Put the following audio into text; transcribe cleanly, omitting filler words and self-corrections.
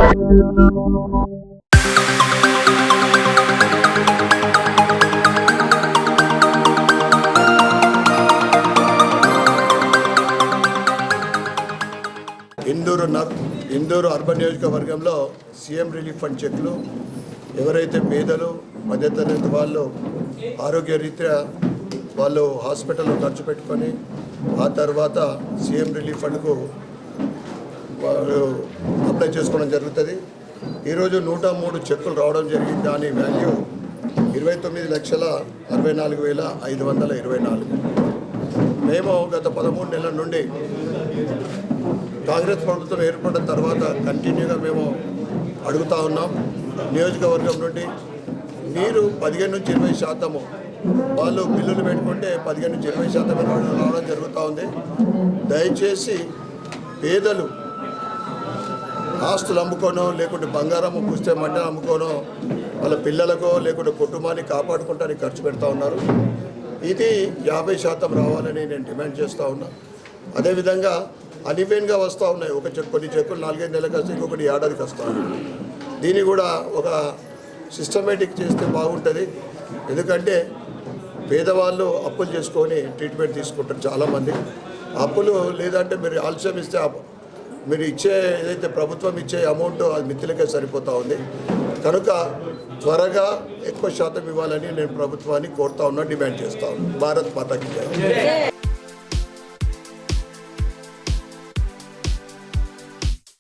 Indur urban నియోజకవర్గంలో CM relief fund చెక్లు ఎవరైతే పేదలు మధ్యతరగతి వాళ్ళు ఆరోగ్య రీత్యా వాళ్ళు హాస్పిటల్లో ఖర్చు పెట్టుకొని ఆ తర్వాత సీఎం రిలీఫ్ ఫండ్కు వాళ్ళు అప్లై చేసుకోవడం జరుగుతుంది. ఈరోజు 103 చెక్కులు రావడం జరిగింది. దాని వాల్యూ 29,64,524. మేము గత 13 నెలల నుండి కాంగ్రెస్ ప్రభుత్వం ఏర్పడిన తర్వాత కంటిన్యూగా మేము అడుగుతూ ఉన్నాం. నియోజకవర్గం నుండి మీరు 15 నుంచి 20% వాళ్ళు బిల్లులు పెట్టుకుంటే 15 నుంచి 20% రావడం జరుగుతూ ఉంది. దయచేసి పేదలు ఆస్తులు అమ్ముకోనో లేకుంటే బంగారం పుస్తే మట్టను అమ్ముకోనో వాళ్ళ పిల్లలకో లేకుంటే కుటుంబాన్ని కాపాడుకుంటానికి ఖర్చు పెడతా ఉన్నారు. ఇది 50% రావాలని నేను డిమాండ్ చేస్తూ ఉన్నా. అదేవిధంగా అన్ఈవెన్గా వస్తూ ఉన్నాయి. కొన్ని చెక్కులు 4-5 నెలలకు వస్తాయి, ఇంకొకటి ఏడాదికి వస్తూ ఉన్నాయి. దీన్ని కూడా ఒక సిస్టమేటిక్ చేస్తే బాగుంటుంది. ఎందుకంటే పేదవాళ్ళు అప్పులు చేసుకొని ట్రీట్మెంట్ తీసుకుంటారు చాలామంది. అప్పులు లేదంటే మీరు ఆలస్యం ఇస్తే మీరు ఇచ్చే ఏదైతే ప్రభుత్వం ఇచ్చే అమౌంట్ అది మిత్తులకే సరిపోతూ ఉంది. కనుక త్వరగా ఎక్కువ శాతం ఇవ్వాలని నేను ప్రభుత్వాన్ని కోరుతా ఉన్నా, డిమాండ్ చేస్తా ఉన్నాను. భారత్ మాతాకి జై.